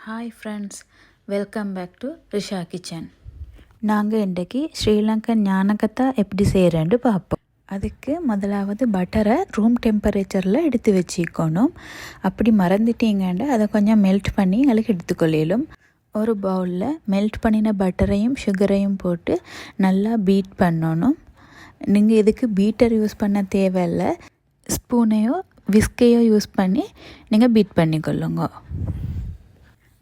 Hi friends, welcome back to Risha kitchen. நாங்கள் இன்றைக்கி ஸ்ரீலங்கன் ஞானகத்தா எப்படி செய்கிறேன்னு பார்ப்போம். அதுக்கு முதலாவது பட்டரை ரூம் டெம்பரேச்சரில் எடுத்து வச்சுக்கணும். அப்படி மறந்துட்டீங்கன்னா அதை கொஞ்சம் மெல்ட் பண்ணி எங்களுக்கு எடுத்துக்கொள்ளும். ஒரு பவுலில் மெல்ட் பண்ணின பட்டரையும் சுகரையும் போட்டு நல்லா பீட் பண்ணணும். நீங்கள் இதுக்கு பீட்டர் யூஸ் பண்ண தேவையில்லை, ஸ்பூனையோ விஸ்கையோ யூஸ் பண்ணி நீங்கள் பீட் பண்ணிக்கொள்ளுங்க.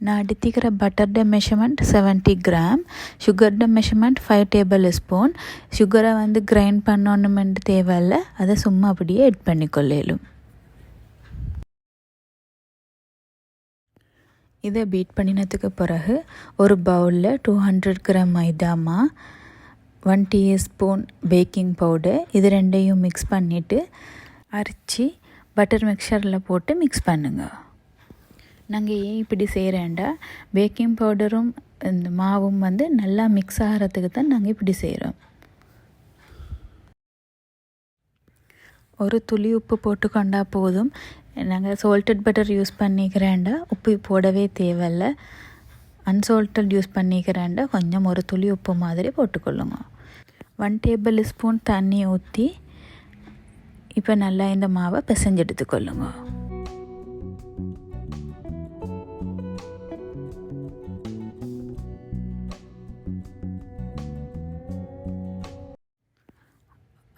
நான் எடுத்துக்கிற பட்டர்ட மெஷர்மெண்ட் 70 கிராம், சுகர்ட மெஷர்மெண்ட் 5 டேபிள் ஸ்பூன். சுகரை கிரைண்ட் பண்ணணுமென்று தேவையில்லை, அதை சும்மா அப்படியே எட் பண்ணிக்கொள்ளும். இதை பீட் பண்ணினதுக்கு பிறகு ஒரு பவுலில் 200 கிராம் மைதாமா, 1 டீஸ்பூன் பேக்கிங் பவுடர், இது ரெண்டையும் மிக்ஸ் பண்ணிவிட்டு அரைச்சி பட்டர் மிக்சரில் போட்டு மிக்ஸ் பண்ணுங்கள். நாங்கள் ஏன் இப்படி செய்கிறேன்டா, பேக்கிங் பவுடரும் இந்த மாவும் நல்லா மிக்ஸ் ஆகிறதுக்கு தான் நாங்கள் இப்படி செய்கிறோம். ஒரு துளி உப்பு போட்டுக்கொண்டா போதும். நாங்கள் சால்டட் பட்டர் யூஸ் பண்ணிக்கிறேன்டா உப்பு போடவே தேவையில்லை. அன்சால்டட் யூஸ் பண்ணிக்கிறேன்டா கொஞ்சம் ஒரு துளி உப்பு மாதிரி போட்டுக்கொள்ளுங்க. 1 டேபிள் ஸ்பூன் தண்ணி ஊற்றி இப்போ நல்லா இந்த மாவை பிசைஞ்சு எடுத்துக்கொள்ளுங்க.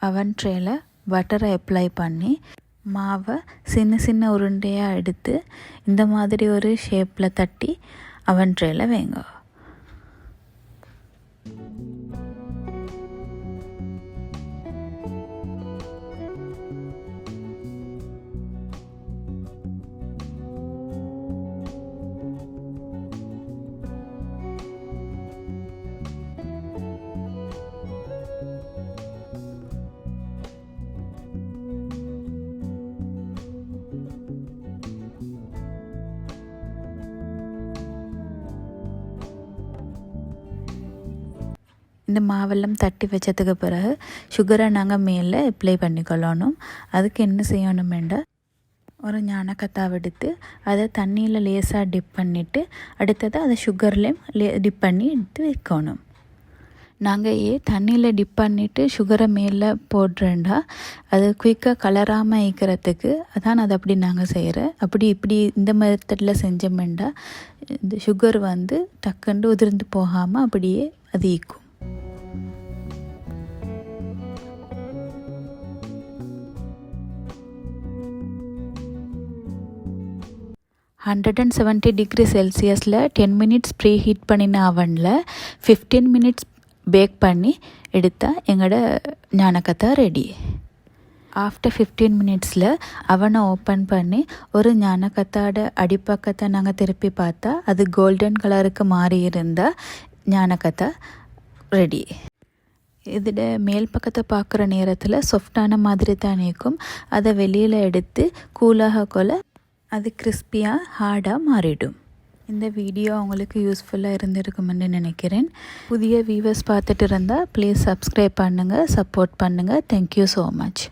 அவன் ட்ரேயில் பட்டரை அப்ளை பண்ணி மாவை சின்ன சின்ன உருண்டையாக எடுத்து இந்த மாதிரி ஒரு ஷேப்பில் தட்டி அவன் ட்ரேயில் வைங்க. இந்த மாவெல்லாம் தட்டி வச்சதுக்கு பிறகு சுகரை நாங்கள் மேலே அப்ளை பண்ணிக்கொள்ளணும். அதுக்கு என்ன செய்யணுமெண்டா, ஒரு ஞானக்கத்தாவை எடுத்து அதை தண்ணியில் லேசாக டிப் பண்ணிவிட்டு அடுத்தது அதை சுகர்லேயும் டிப் பண்ணி எடுத்து வைக்கணும். நாங்கள் தண்ணியில் டிப் பண்ணிவிட்டு சுகரை மேலே போடுறேன்டா அது குயிக்காக கலராமல் இருக்கிறதுக்கு அதான் அது அப்படி நாங்கள் செய்கிறேன். இப்படி இந்த மெத்தடில் செஞ்சோம்னா இந்த சுகர் டக்குண்டு உதிர்ந்து போகாமல் அப்படியே அது ஈக்கும். 170 டிகிரி செல்சியஸில் 10 மினிட்ஸ் ப்ரீ ஹீட் பண்ணின அவனில் 15 மினிட்ஸ் பேக் பண்ணி எடுத்தால் எங்களோட ஞானகத்தா ரெடி. ஆஃப்டர் 15 மினிட்ஸில் அவனை ஓப்பன் பண்ணி ஒரு ஞானகத்தாட அடிப்பக்கத்தை நாங்கள் திருப்பி பார்த்தா அது கோல்டன் கலருக்கு மாறி இருந்தால் ஞானகத்தா ரெடி. இதோட மேல் பக்கத்தை பார்க்குற நேரத்தில் சாஃப்டான மாதிரி தான் இருக்கும். அதை வெளியில் எடுத்து கூலாக கொள்ள அது கிறிஸ்பியாக ஹார்டாக மாறிடும். இந்த வீடியோ உங்களுக்கு யூஸ்ஃபுல்லாக இருந்திருக்குமென்னு நினைக்கிறேன். புதிய வியூவர்ஸ் பார்த்துட்டு இருந்தால் ப்ளீஸ் சப்ஸ்கிரைப் பண்ணுங்கள், சப்போர்ட் பண்ணுங்கள். Thank you so much.